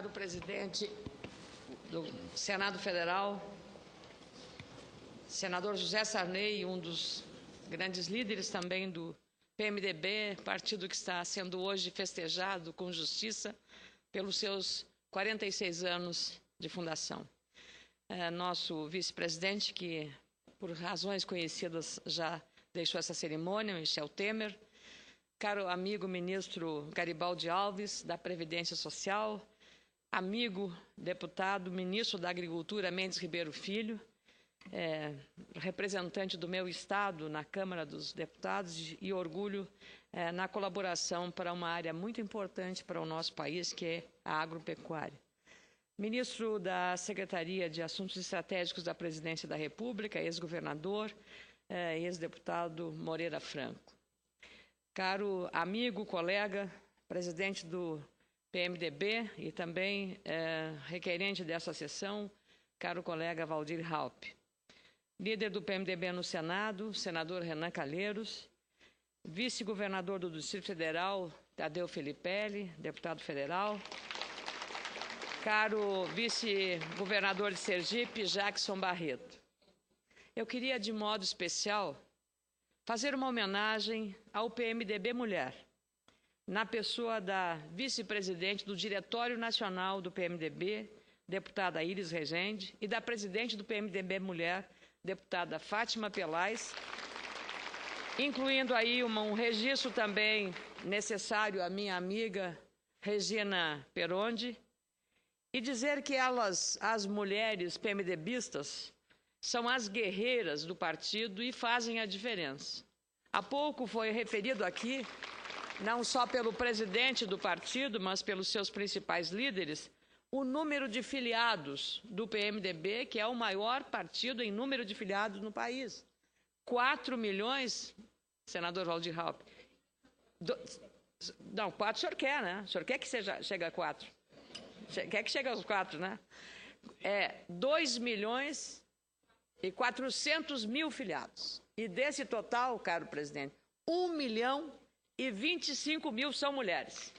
caro presidente do Senado Federal, senador José Sarney, um dos grandes líderes também do PMDB, partido que está sendo hoje festejado com justiça pelos seus 46 anos de fundação. Nosso vice-presidente, que por razões conhecidas já deixou essa cerimônia, Michel Temer, caro amigo ministro Garibaldi Alves, da Previdência Social, amigo deputado, ministro da Agricultura Mendes Ribeiro Filho, representante do meu estado na Câmara dos Deputados e orgulho na colaboração para uma área muito importante para o nosso país, que é a agropecuária. Ministro da Secretaria de Assuntos Estratégicos da Presidência da República, ex-governador, ex-deputado Moreira Franco. Caro amigo, colega, presidente do PMDB e também requerente dessa sessão, caro colega Waldir Raupp. Líder do PMDB no Senado, senador Renan Calheiros, vice-governador do Distrito Federal, Tadeu Filipelli, deputado federal, caro vice-governador de Sergipe, Jackson Barreto. Eu queria, de modo especial, fazer uma homenagem ao PMDB Mulher, na pessoa da vice-presidente do Diretório Nacional do PMDB, deputada Iris Rezende, e da presidente do PMDB Mulher, deputada Fátima Pelais, incluindo aí um registro também necessário à minha amiga Regina Perondi, e dizer que elas, as mulheres PMDBistas, são as guerreiras do partido e fazem a diferença. Há pouco foi referido aqui, não só pelo presidente do partido, mas pelos seus principais líderes, o número de filiados do PMDB, que é o maior partido em número de filiados no país. 4 milhões, senador Waldir Raupp. Não, 4 o senhor quer, né? O senhor quer que chegue a 4? Quer que chegue aos 4, né? 2 milhões e 400 mil filiados. E desse total, caro presidente, 1 milhão e 25 mil são mulheres.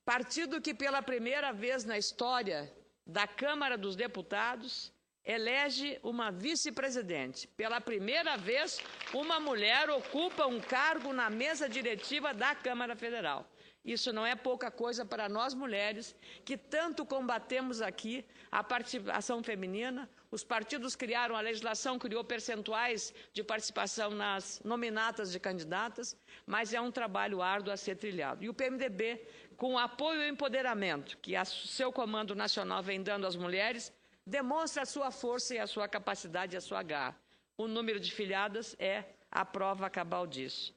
Partido que pela primeira vez na história da Câmara dos Deputados elege uma vice-presidente. Pela primeira vez, uma mulher ocupa um cargo na mesa diretiva da Câmara Federal. Isso não é pouca coisa para nós mulheres, que tanto combatemos aqui a participação feminina. Os partidos criaram, a legislação criou percentuais de participação nas nominatas de candidatas, mas é um trabalho árduo a ser trilhado. E o PMDB, com o apoio e empoderamento que o seu comando nacional vem dando às mulheres, demonstra a sua força e a sua capacidade e a sua garra. O número de filiadas é a prova cabal disso.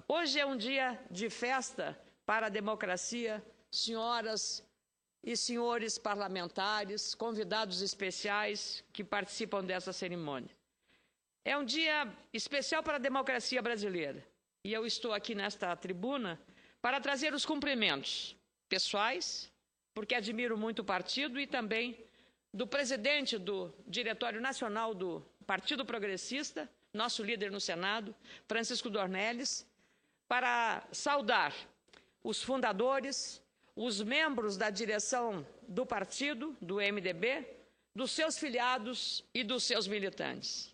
Hoje é um dia de festa para a democracia, senhoras e senhores parlamentares, convidados especiais que participam dessa cerimônia. É um dia especial para a democracia brasileira. E eu estou aqui nesta tribuna para trazer os cumprimentos pessoais, porque admiro muito o partido, e também do presidente do Diretório Nacional do Partido Progressista, nosso líder no Senado, Francisco Dornelles, para saudar os fundadores, os membros da direção do partido, do MDB, dos seus filiados e dos seus militantes.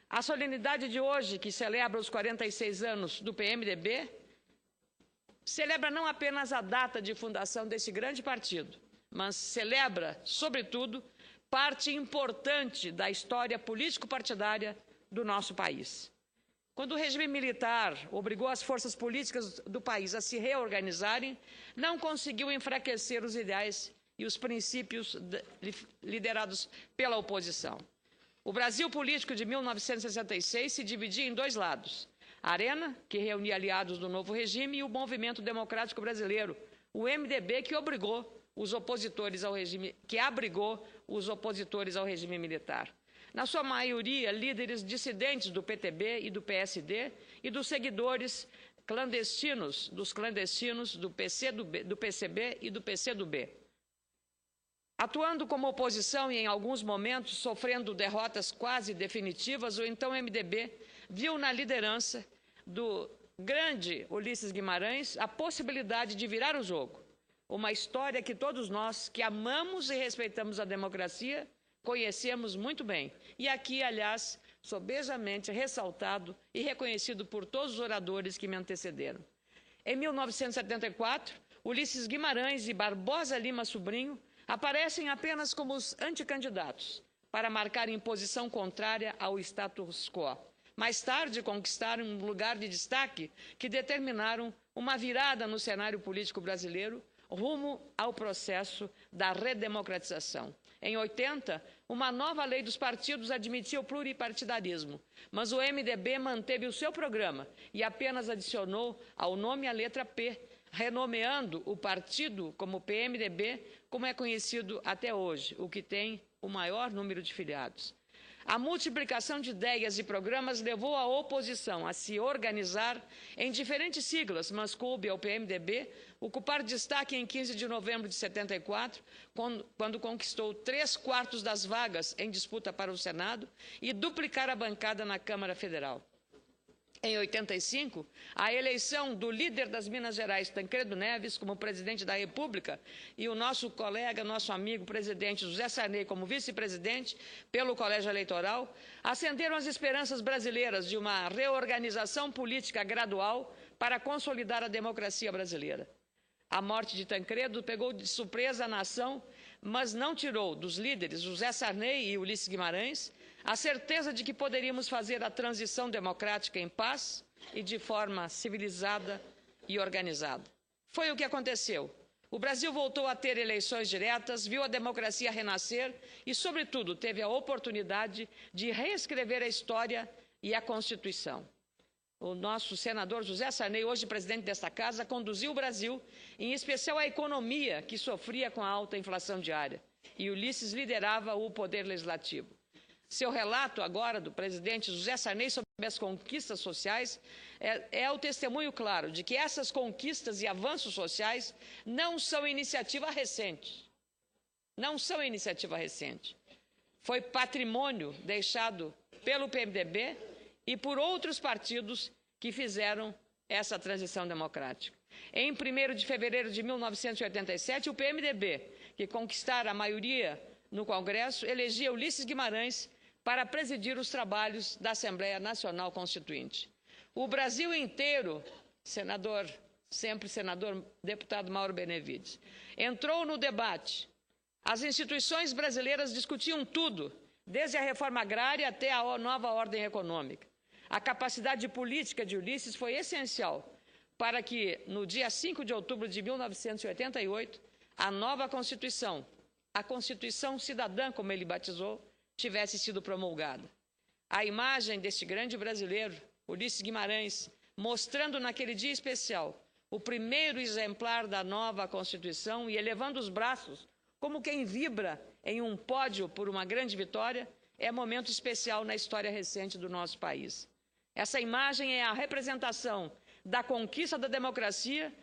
A solenidade de hoje, que celebra os 46 anos do PMDB, celebra não apenas a data de fundação desse grande partido, mas celebra, sobretudo, parte importante da história político-partidária do nosso país. Quando o regime militar obrigou as forças políticas do país a se reorganizarem, não conseguiu enfraquecer os ideais e os princípios liderados pela oposição. O Brasil político de 1966 se dividia em dois lados: a Arena, que reunia aliados do novo regime, e o Movimento Democrático Brasileiro, o MDB, que abrigou os opositores ao regime militar. Na sua maioria, líderes dissidentes do PTB e do PSD e dos seguidores clandestinos, do PCB e do PCdoB. Atuando como oposição e, em alguns momentos, sofrendo derrotas quase definitivas, o então MDB viu na liderança do grande Ulisses Guimarães a possibilidade de virar o jogo. Uma história que todos nós, que amamos e respeitamos a democracia, conhecemos muito bem. E aqui, aliás, sobejamente ressaltado e reconhecido por todos os oradores que me antecederam. Em 1974, Ulisses Guimarães e Barbosa Lima Sobrinho aparecem apenas como os anticandidatos, para marcarem posição contrária ao status quo. Mais tarde, conquistaram um lugar de destaque que determinaram uma virada no cenário político brasileiro rumo ao processo da redemocratização. Em 80, uma nova lei dos partidos admitia o pluripartidarismo, mas o MDB manteve o seu programa e apenas adicionou ao nome a letra P, renomeando o partido como PMDB, como é conhecido até hoje, o que tem o maior número de filiados. A multiplicação de ideias e programas levou a oposição a se organizar em diferentes siglas, mas coube ao PMDB ocupar destaque em 15 de novembro de 74, quando conquistou 3/4 das vagas em disputa para o Senado e duplicar a bancada na Câmara Federal. Em 85, a eleição do líder das Minas Gerais, Tancredo Neves, como presidente da República, e o nosso colega, nosso amigo presidente José Sarney como vice-presidente pelo Colégio Eleitoral, acenderam as esperanças brasileiras de uma reorganização política gradual para consolidar a democracia brasileira. A morte de Tancredo pegou de surpresa a nação, mas não tirou dos líderes José Sarney e Ulisses Guimarães a certeza de que poderíamos fazer a transição democrática em paz e de forma civilizada e organizada. Foi o que aconteceu. O Brasil voltou a ter eleições diretas, viu a democracia renascer e, sobretudo, teve a oportunidade de reescrever a história e a Constituição. O nosso senador José Sarney, hoje presidente desta casa, conduziu o Brasil, em especial a economia, que sofria com a alta inflação diária. E Ulisses liderava o poder legislativo. Seu relato agora do presidente José Sarney sobre as conquistas sociais é o testemunho claro de que essas conquistas e avanços sociais não são iniciativa recente. Não são iniciativa recente. Foi patrimônio deixado pelo PMDB e por outros partidos que fizeram essa transição democrática. Em 1º de fevereiro de 1987, o PMDB, que conquistara a maioria no Congresso, elegia Ulisses Guimarães para presidir os trabalhos da Assembleia Nacional Constituinte. O Brasil inteiro, deputado Mauro Benevides, entrou no debate. As instituições brasileiras discutiam tudo, desde a reforma agrária até a nova ordem econômica. A capacidade política de Ulisses foi essencial para que, no dia 5 de outubro de 1988, a nova Constituição, a Constituição Cidadã, como ele batizou, tivesse sido promulgada. A imagem deste grande brasileiro, Ulisses Guimarães, mostrando naquele dia especial o primeiro exemplar da nova Constituição e elevando os braços, como quem vibra em um pódio por uma grande vitória, é momento especial na história recente do nosso país. Essa imagem é a representação da conquista da democracia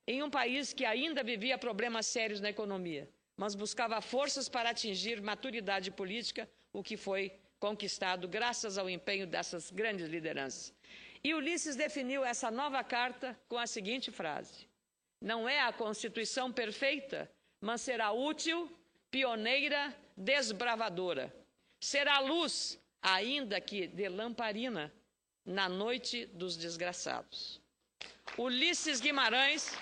em um país que ainda vivia problemas sérios na economia, mas buscava forças para atingir maturidade política, o que foi conquistado graças ao empenho dessas grandes lideranças. E Ulisses definiu essa nova carta com a seguinte frase: não é a Constituição perfeita, mas será útil, pioneira, desbravadora. Será luz, ainda que de lamparina, na noite dos desgraçados. Ulisses Guimarães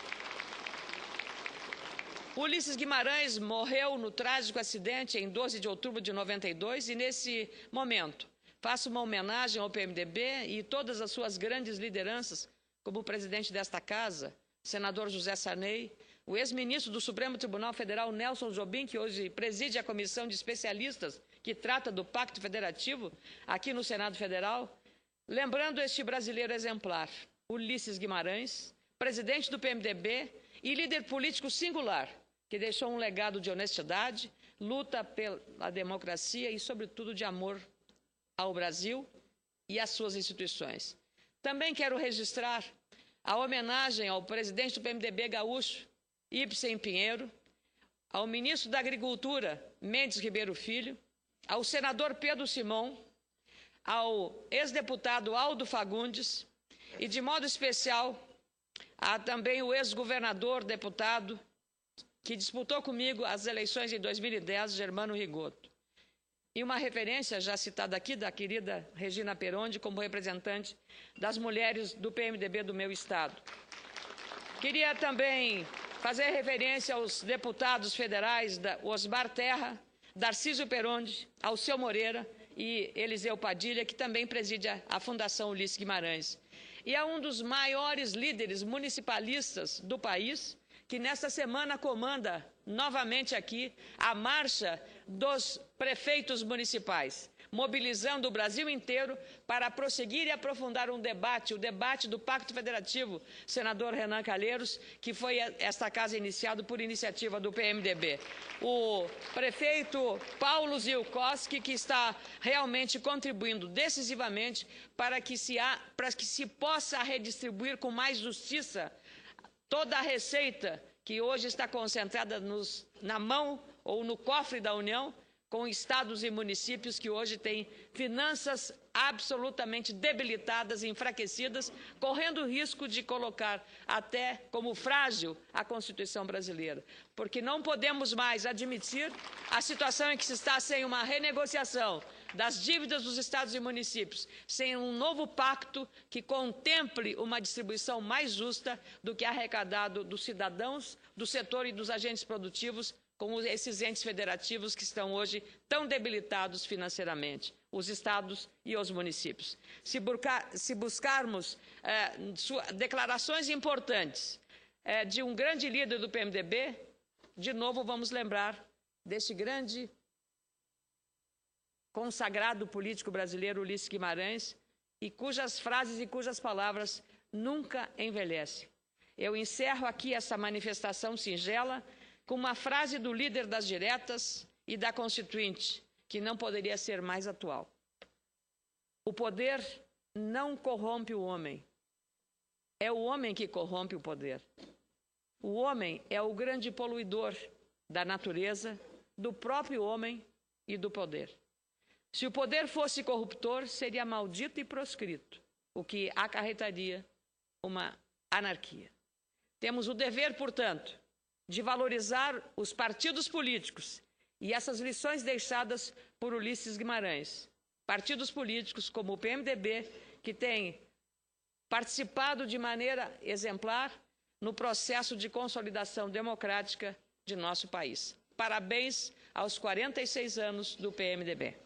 morreu no trágico acidente em 12 de outubro de 92 e, nesse momento, faço uma homenagem ao PMDB e todas as suas grandes lideranças, como o presidente desta casa, o senador José Sarney, o ex-ministro do Supremo Tribunal Federal, Nelson Jobim, que hoje preside a comissão de especialistas que trata do Pacto Federativo aqui no Senado Federal, lembrando este brasileiro exemplar, Ulisses Guimarães, presidente do PMDB e líder político singular, que deixou um legado de honestidade, luta pela democracia e, sobretudo, de amor ao Brasil e às suas instituições. Também quero registrar a homenagem ao presidente do PMDB gaúcho, Ibsen Pinheiro, ao ministro da Agricultura, Mendes Ribeiro Filho, ao senador Pedro Simão, ao ex-deputado Aldo Fagundes e de modo especial a também o ex-governador, deputado, que disputou comigo as eleições de 2010, Germano Rigoto. E uma referência já citada aqui da querida Regina Perondi como representante das mulheres do PMDB do meu estado. Queria também fazer referência aos deputados federais Osmar Terra, Darcísio Perondi, Alceu Moreira e Eliseu Padilha, que também preside a Fundação Ulisses Guimarães. E a um dos maiores líderes municipalistas do país, que nesta semana comanda novamente aqui a marcha dos prefeitos municipais, mobilizando o Brasil inteiro para prosseguir e aprofundar o debate do Pacto Federativo, senador Renan Calheiros, que foi esta casa iniciado por iniciativa do PMDB. O prefeito Paulo Zilkowski, que está realmente contribuindo decisivamente para que se possa redistribuir com mais justiça toda a receita que hoje está concentrada na mão ou no cofre da União, com estados e municípios que hoje têm finanças absolutamente debilitadas e enfraquecidas, correndo o risco de colocar até como frágil a Constituição brasileira. Porque não podemos mais admitir a situação em que se está sem uma renegociação das dívidas dos estados e municípios, sem um novo pacto que contemple uma distribuição mais justa do que arrecadado dos cidadãos, do setor e dos agentes produtivos, com esses entes federativos que estão hoje tão debilitados financeiramente, os estados e os municípios. Se buscarmos declarações importantes de um grande líder do PMDB, de novo vamos lembrar deste grande consagrado político brasileiro, Ulisses Guimarães, e cujas frases e cujas palavras nunca envelhecem. Eu encerro aqui essa manifestação singela com uma frase do líder das diretas e da Constituinte, que não poderia ser mais atual. O poder não corrompe o homem. É o homem que corrompe o poder. O homem é o grande poluidor da natureza, do próprio homem e do poder. Se o poder fosse corruptor, seria maldito e proscrito, o que acarretaria uma anarquia. Temos o dever, portanto, de valorizar os partidos políticos e essas lições deixadas por Ulisses Guimarães. Partidos políticos como o PMDB, que tem participado de maneira exemplar no processo de consolidação democrática de nosso país. Parabéns aos 46 anos do PMDB.